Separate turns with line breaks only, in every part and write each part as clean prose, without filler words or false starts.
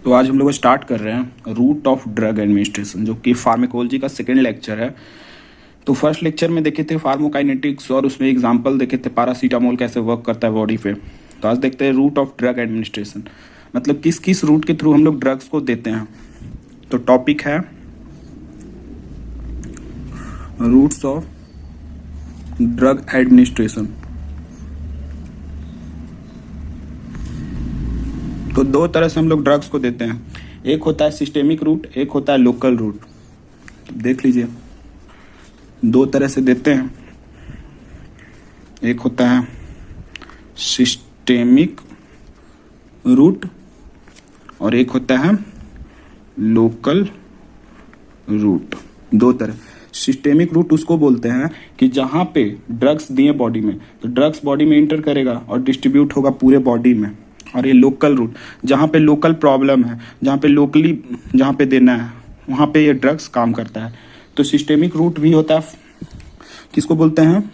तो आज हम लोग स्टार्ट कर रहे हैं रूट ऑफ ड्रग एडमिनिस्ट्रेशन, जो कि फार्माकोलॉजी का सेकेंड लेक्चर है। तो फर्स्ट लेक्चर में देखे थे फार्माकोकाइनेटिक्स और उसमें एग्जांपल देखे थे पैरासीटामोल कैसे वर्क करता है बॉडी पे। तो आज देखते हैं रूट ऑफ ड्रग एडमिनिस्ट्रेशन, मतलब किस किस रूट के थ्रू हम लोग ड्रग्स को देते हैं। तो टॉपिक है रूट्स ऑफ ड्रग एडमिनिस्ट्रेशन। तो दो तरह से हम लोग ड्रग्स को देते हैं, एक होता है सिस्टेमिक रूट, एक होता है लोकल रूट। देख लीजिए, दो तरह से देते हैं, एक होता है सिस्टेमिक रूट और एक होता है लोकल रूट। दो तरह। सिस्टेमिक रूट उसको बोलते हैं कि जहाँ पे ड्रग्स दिए बॉडी में, तो ड्रग्स बॉडी में इंटर करेगा और डिस्ट्रीब्यूट होगा पूरे बॉडी में। और ये लोकल रूट, जहाँ पे लोकल प्रॉब्लम है, जहाँ पे लोकली जहाँ पे देना है वहाँ पे ये ड्रग्स काम करता है। तो सिस्टेमिक रूट भी होता है, किसको बोलते हैं?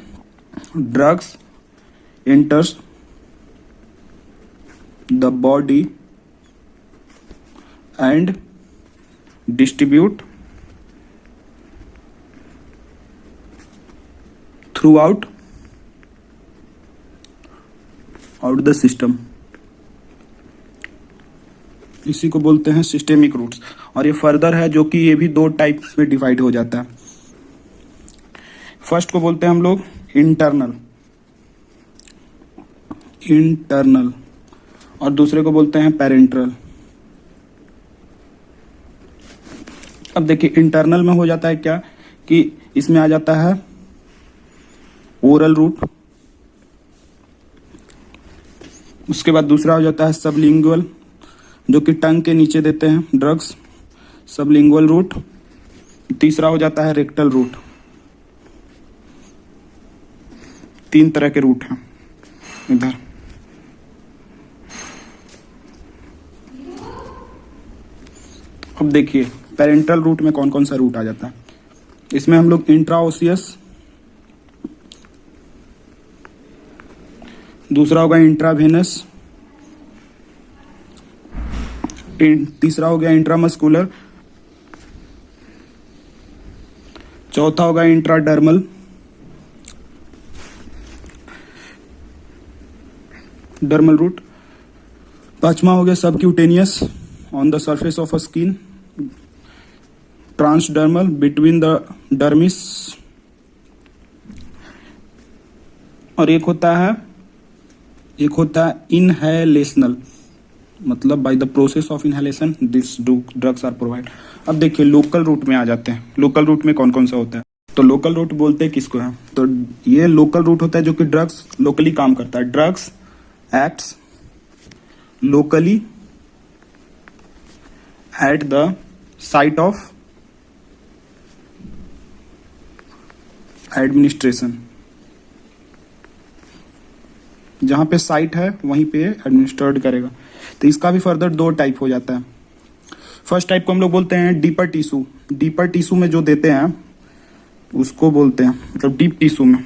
Drugs enters the body and distribute through out the system. इसी को बोलते हैं सिस्टेमिक रूट्स। और ये फर्दर है, जो कि ये भी दो टाइप्स में डिवाइड हो जाता है। फर्स्ट को बोलते हैं हम लोग इंटरनल और दूसरे को बोलते हैं पेरेंट्रल। अब देखिए, इंटरनल में हो जाता है क्या कि इसमें आ जाता है ओरल रूट, उसके बाद दूसरा हो जाता है सबलिंगुअल, जो कि टंग के नीचे देते हैं ड्रग्स, सबलिंगुअल रूट। तीसरा हो जाता है रेक्टल रूट। तीन तरह के रूट हैं इधर। अब देखिए पेरेंटल रूट में कौन कौन सा रूट आ जाता है। इसमें हम लोग इंट्राओसियस, दूसरा होगा इंट्रावेनस, तीसरा हो गया इंट्रामस्कुलर, चौथा होगा इंट्राडर्मल, डर्मल रूट, पांचवा हो गया subcutaneous on the surface of a skin, transdermal between the dermis, और एक होता है इनहेलेशनल, मतलब by the process of inhalation this drugs are provide. अब देखिए लोकल रूट में आ जाते हैं। लोकल रूट में कौन कौन सा होता है? तो लोकल रूट बोलते हैं किसको है? तो ये लोकल रूट होता है जो कि ड्रग्स लोकली काम करता है। Drugs acts locally at the site of administration. जहां पे साइट है वहीं पे एडमिनिस्ट्रेट करेगा। तो इसका भी फर्दर दो टाइप हो जाता है। फर्स्ट टाइप को हम लोग बोलते हैं डीपर टिश्यू। डीपर टिश्यू में जो देते हैं उसको बोलते हैं, मतलब डीप टिश्यू में।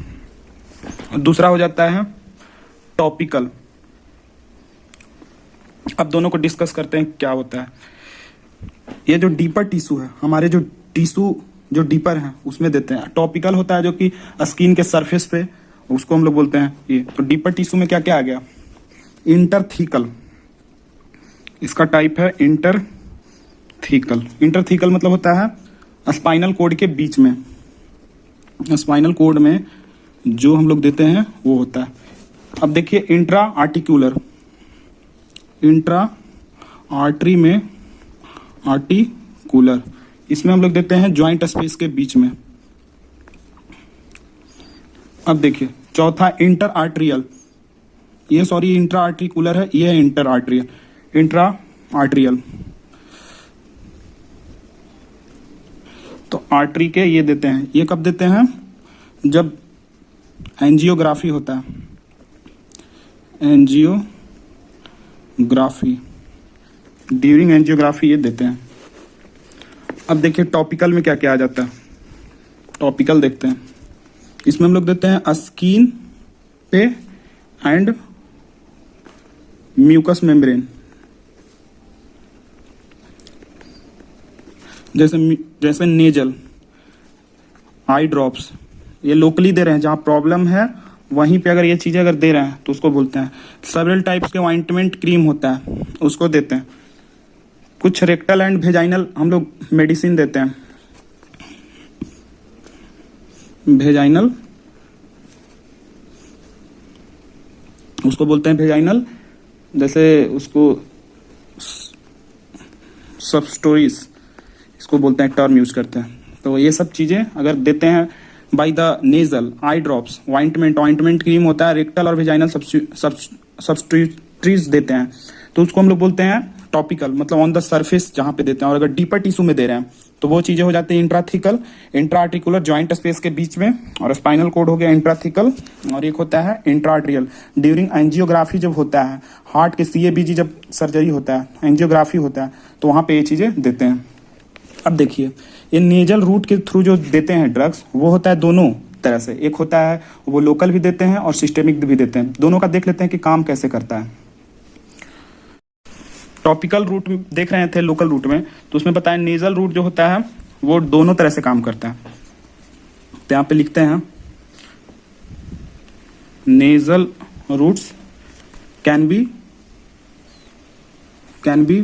दूसरा हो जाता है टॉपिकल। अब दोनों को डिस्कस करते हैं क्या होता है। ये जो डीपर टिश्यू है, हमारे जो टिश्यू जो डीपर है उसमें देते हैं। टॉपिकल होता है जो कि स्किन के सरफेस पे, उसको हम लोग बोलते हैं ये। तो डीपर टिश्यू में क्या क्या आ गया? इंटरथीकल, इसका टाइप है इंटरथीकल। इंटरथीकल मतलब होता है स्पाइनल कोड के बीच में। स्पाइनल कोड में जो हम लोग देते हैं वो होता है। अब देखिए इंट्रा आर्टिकुलर, इंट्रा आर्टरी में आर्टिकुलर, इसमें हम लोग देते हैं ज्वाइंट स्पेस के बीच में। अब देखिए चौथा इंटर आर्ट्रियल, ये सॉरी इंट्रा आर्टिकुलर है, ये है इंटर आर्ट्रियल। इंट्रा आर्ट्रियल तो आर्टरी के ये देते हैं। ये कब देते हैं? जब एंजियोग्राफी होता है, एंजियोग्राफी, ड्यूरिंग एंजियोग्राफी ये देते हैं। अब देखिए टॉपिकल में क्या क्या आ जाता है। टॉपिकल देखते हैं, इसमें हम लोग देते हैं स्किन पे एंड म्यूकस मेम्ब्रेन। जैसे जैसे नेजल, आई ड्रॉप्स, ये लोकली दे रहे हैं, जहाँ प्रॉब्लम है वहीं पे अगर ये चीज़ें अगर दे रहे हैं तो उसको बोलते हैं। सेवरल टाइप्स के ऑइंटमेंट क्रीम होता है, उसको देते हैं। कुछ रेक्टल एंड वेजाइनल हम लोग मेडिसिन देते हैं, वेजाइनल, उसको बोलते हैं वेजाइनल। जैसे उसको सबस्टोरीज, इसको बोलते हैं, टर्म यूज करते हैं। तो ये सब चीज़ें अगर देते हैं by the nasal, eye drops, ointment cream होता है, रेक्टल और वेजाइनल सब्स्टिट्यूटरीज देते हैं, तो उसको हम लोग बोलते हैं टॉपिकल, मतलब ऑन द सरफेस जहाँ पे देते हैं। और अगर डीपर टिश्यू में दे रहे हैं तो वो चीज़ें हो जाती है इंट्राथिकल, इंट्राआर्टिकुलर जॉइंट स्पेस के बीच में, और स्पाइनल कोड हो गया इंट्राथिकल, और एक होता है इंट्राआर्ट्रियल। ड्यूरिंग एंजियोग्राफी जब होता है, हार्ट के CABG जब सर्जरी होता है, एंजियोग्राफी होता है, तो वहाँ पे ये चीज़ें देते हैं। अब देखिए, ये नेजल रूट के थ्रू जो देते हैं ड्रग्स, वो होता है दोनों तरह से। एक होता है वो लोकल भी देते हैं और सिस्टेमिक भी देते हैं। दोनों का देख लेते हैं कि काम कैसे करता है। टॉपिकल रूट देख रहे थे लोकल रूट में, तो उसमें बताया नेजल रूट जो होता है वो दोनों तरह से काम करता है। तो यहाँ पे लिखते हैं nasal routes can be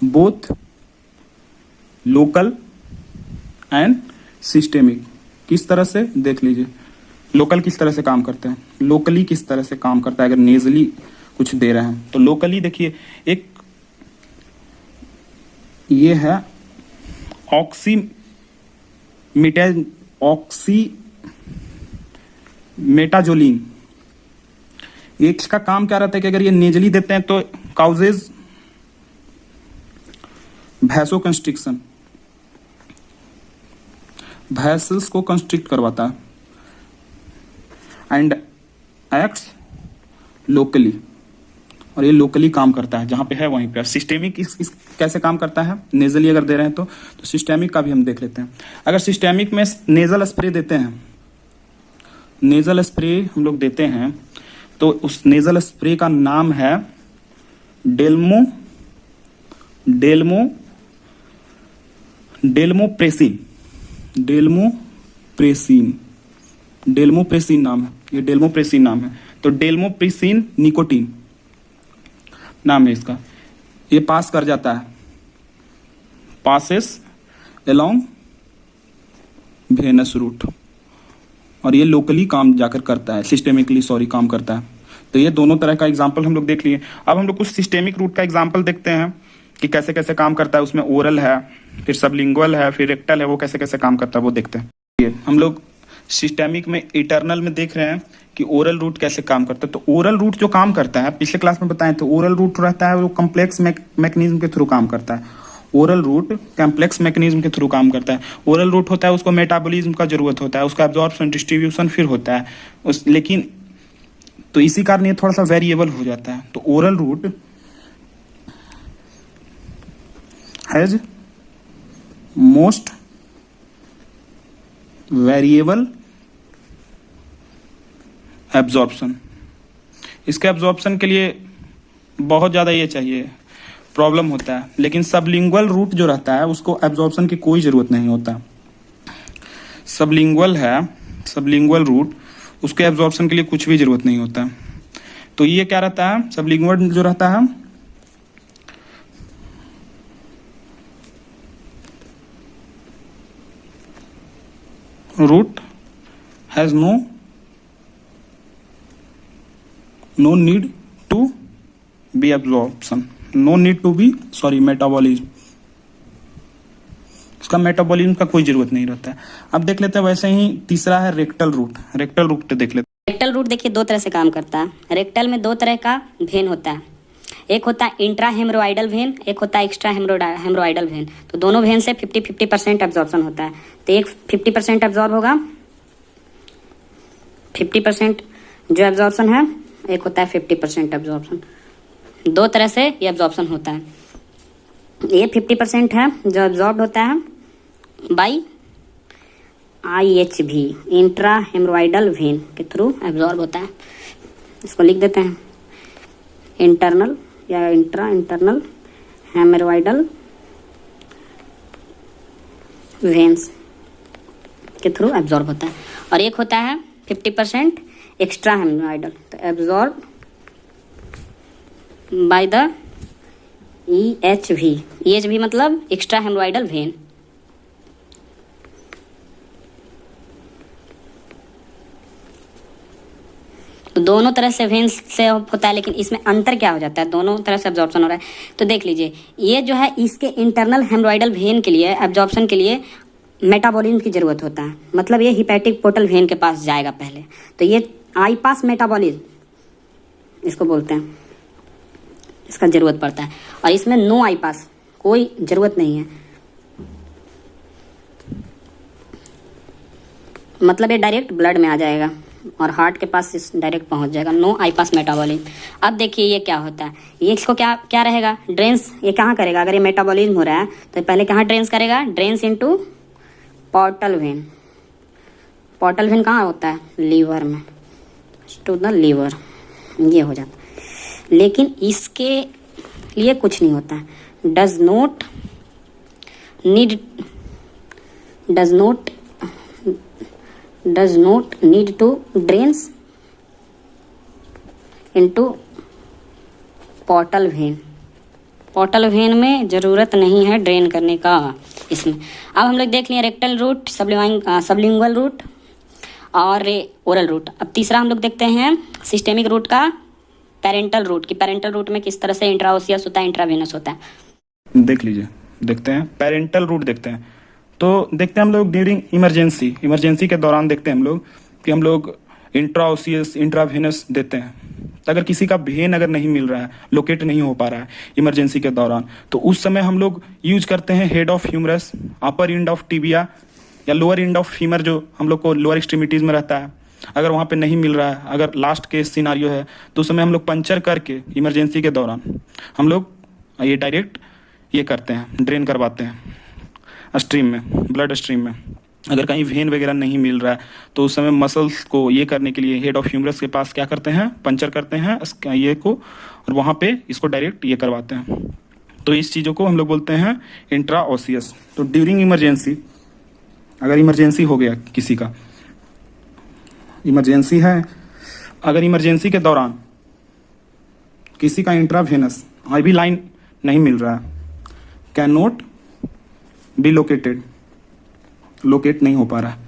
both local and systemic. किस तरह से देख लीजिए, लोकल किस तरह से काम करते हैं, लोकली किस तरह से काम करता है। अगर नेजली कुछ दे रहे हैं तो लोकली देखिए, एक ये है ऑक्सीमेटाजोलिन। इसका काम क्या रहता है कि अगर ये नेजली देते हैं तो काउजेज वैसोकंस्ट्रिक्शन, वैसल्स को कंस्ट्रिक्ट करवाता है, एंड एक्ट्स लोकली, और ये लोकली काम करता है जहां पे है वहीं पे। सिस्टेमिक इस कैसे काम करता है, नेजली अगर दे रहे हैं तो सिस्टेमिक का भी हम देख लेते हैं। अगर सिस्टेमिक में नेजल स्प्रे देते हैं, नेजल स्प्रे हम लोग देते हैं, तो उस नेजल स्प्रे का नाम है डेल्मोप्रेसिन नाम है, ये डेल्मोप्रेसिन नाम है। तो डेल्मोप्रेसिन निकोटीन नाम है इसका। ये पास कर जाता है, पासेस अलोंग वेनस रूट, और ये लोकली काम जाकर करता है, सिस्टेमिकली काम करता है। तो ये दोनों तरह का एग्जाम्पल हम लोग देख लिए। अब हम लोग कुछ सिस्टेमिक रूट का एग्जाम्पल देखते हैं कि कैसे कैसे काम करता है। उसमें ओरल है, फिर सबलिंगुअल है, फिर रेक्टल है, वो कैसे कैसे काम करता है वो देखते हैं। ये हम लोग सिस्टेमिक में इटर्नल में देख रहे हैं कि ओरल रूट कैसे काम करता है। तो ओरल रूट जो काम करता है, पिछले क्लास में बताएं, तो ओरल रूट रहता है वो कम्प्लेक्स मैकेनिज्म के थ्रू काम करता है। ओरल रूट कम्प्लेक्स मैकेनिज्म के थ्रू काम करता है। ओरल रूट होता है उसको मेटाबॉलिज्म का जरूरत होता है, उसका एब्जॉर्प्शन डिस्ट्रीब्यूशन फिर होता है लेकिन तो इसी कारण ये थोड़ा सा वेरिएबल हो जाता है। तो oral route has most variable absorption. इसके एब्जॉर्प्शन के लिए बहुत ज़्यादा ये चाहिए, प्रॉब्लम होता है। लेकिन सबलिंगुअल रूट जो रहता है उसको एब्जॉर्प्शन की कोई ज़रूरत नहीं होता। सबलिंगुअल रूट, उसके एब्जॉर्प्शन के लिए कुछ भी ज़रूरत नहीं होता। तो ये क्या रहता है, सबलिंगुअल जो रहता है route has no need to be absorption, no need to be metabolism. इसका मेटाबॉलिज्म का कोई जरूरत नहीं रहता है। अब देख लेते हैं वैसे ही तीसरा है रेक्टल रूट। रेक्टल रूट देख लेते हैं।
रेक्टल रूट देखिए दो तरह से काम करता है। रेक्टल में दो तरह का वेन होता है, एक होता है इंट्रा हेमरोइडल वेन, एक होता है एक्स्ट्रा हेमरोइडल वेन। तो दोनों वेन से 50-50% एब्जॉर्प्शन होता है। तो एक 50% एब्जॉर्ब होगा, 50% जो एब्जॉर्प्शन है, एक होता है 50% एब्जॉर्प्शन। दो तरह से ये एब्जॉर्प्शन होता है। ये 50% है जो एब्जॉर्ब होता है by IHV, intra haemorrhoidal when के थ्रू एब्जॉर्ब होता है। इसको लिख देते हैं इंटरनल या इंट्रा इंटरनल हेमरोइडल वेन्स के थ्रू एब्जॉर्ब होता है। और एक होता है 50% एक्स्ट्रा हेमोराइडल, तो absorb by the EHV। EHV मतलब एक्स्ट्रा हेमोराइडल वेन। तो दोनों तरह से वेन्स से होता है, लेकिन इसमें अंतर क्या हो जाता है, दोनों तरह से एब्जॉर्प्शन हो रहा है। तो देख लीजिए, ये जो है इसके इंटरनल हेमोराइडल वेन के लिए एब्जॉर्प्शन के लिए मेटाबॉलिज्म की जरूरत होता है, मतलब ये हिपैटिक पोर्टल वेन के पास जाएगा पहले, तो ये आई पास मेटाबॉलिज्म इसको बोलते हैं, इसका जरूरत पड़ता है। और इसमें नो आई पास, कोई जरूरत नहीं है, मतलब ये डायरेक्ट ब्लड में आ जाएगा और हार्ट के पास डायरेक्ट पहुंच जाएगा, नो आई पास मेटाबॉलिज्म। अब देखिए ये क्या होता है, ये इसको क्या क्या रहेगा, ड्रेन्स ये कहाँ करेगा, अगर ये मेटाबॉलिज्म हो रहा है तो पहले कहाँ ड्रेन्स करेगा, drains into portal vein. Portal when कहाँ होता है, लीवर में, टू द लीवर, ये हो जाता है। लेकिन इसके लिए कुछ नहीं होता है, does not need to drains into portal vein. Portal vein में जरूरत नहीं है ड्रेन करने का इसमें। अब हम लोग देख लिए रेक्टल रूट, सबलिंगुअल रूट और ओरल रूट। अब तीसरा हम लोग देखते हैं सिस्टेमिक रूट का पेरेंटल रूट, कि पेरेंटल रूट में किस तरह से इंट्राओसियस होता है, इंट्रावेनस होता है।
देख लीजिए, देखते हैं पेरेंटल रूट देखते हैं। तो देखते हैं हम लोग ड्यूरिंग इमरजेंसी के दौरान देखते हैं हम लोग कि हम लोग इंट्राओसियस इंट्रावेनस देते हैं। तो अगर किसी का वेन अगर नहीं मिल रहा है, लोकेट नहीं हो पा रहा है इमरजेंसी के दौरान, तो उस समय हम लोग यूज करते हैं head of humerus, upper end of tibia या लोअर एंड ऑफ फीमर, जो हम लोग को लोअर एक्सट्रीमिटीज में रहता है। अगर वहाँ पे नहीं मिल रहा है, अगर लास्ट केस सिनारियो है, तो उस समय हम लोग पंचर करके इमरजेंसी के दौरान हम लोग ये डायरेक्ट ये करते हैं, ड्रेन करवाते हैं स्ट्रीम में, ब्लड स्ट्रीम में। अगर कहीं वेन वगैरह नहीं मिल रहा है तो उस समय मसल्स को ये करने के लिए हेड ऑफ ह्यूमरस के पास क्या करते हैं, पंचर करते हैं ये को, और वहाँ पे इसको डायरेक्ट ये करवाते हैं। तो इस चीज़ों को हम लोग बोलते हैं इंट्राओसियस। तो ड्यूरिंग इमरजेंसी, अगर इमरजेंसी हो गया किसी का, इमरजेंसी है, अगर इमरजेंसी के दौरान किसी का इंट्रावेनस IV लाइन नहीं मिल रहा है, can not be located, locate नहीं हो पा रहा है,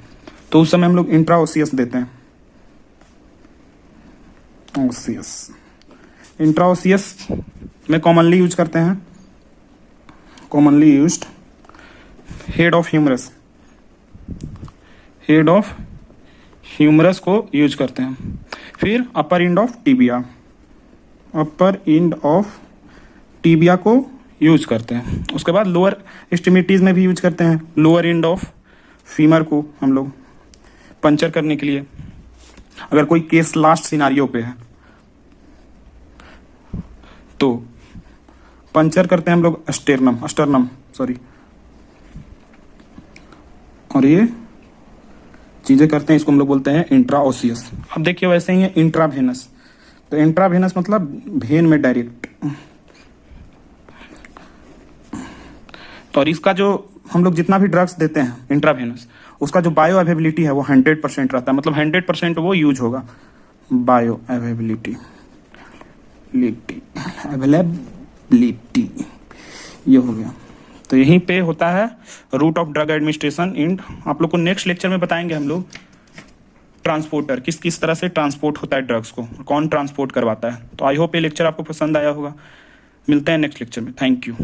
तो उस समय हम लोग इंट्राओसियस देते हैं। इंट्राओसियस में कॉमनली यूज करते हैं, commonly used head of humerus को यूज करते हैं। फिर अपर एंड ऑफ टिबिया को यूज करते हैं। उसके बाद लोअर एक्सट्रीमिटीज में भी यूज करते हैं, लोअर एंड ऑफ फीमर को हम लोग पंचर करने के लिए, अगर कोई केस लास्ट सिनारियो पे है तो पंचर करते हैं हम लोग अस्टर्नम, और ये चीजें करते हैं, इसको हम लोग बोलते हैं इंट्राओसियस। अब देखिए वैसे ही है इंट्रावेनस, तो इंट्रावेनस मतलब वेन में डायरेक्ट। तो और इसका जो हम लोग जितना भी ड्रग्स देते हैं इंट्रावेनस, उसका जो बायो अवेबिलिटी है वो 100% रहता है, मतलब 100% वो यूज होगा। बायो अवेबिलिटी ये हो गया। तो यहीं पे होता है route of drug administration. And आप लोग को नेक्स्ट लेक्चर में बताएंगे हम लोग ट्रांसपोर्टर, किस किस तरह से ट्रांसपोर्ट होता है ड्रग्स को, कौन ट्रांसपोर्ट करवाता है। तो आई होप ये लेक्चर आपको पसंद आया होगा। मिलते हैं नेक्स्ट लेक्चर में। Thank you.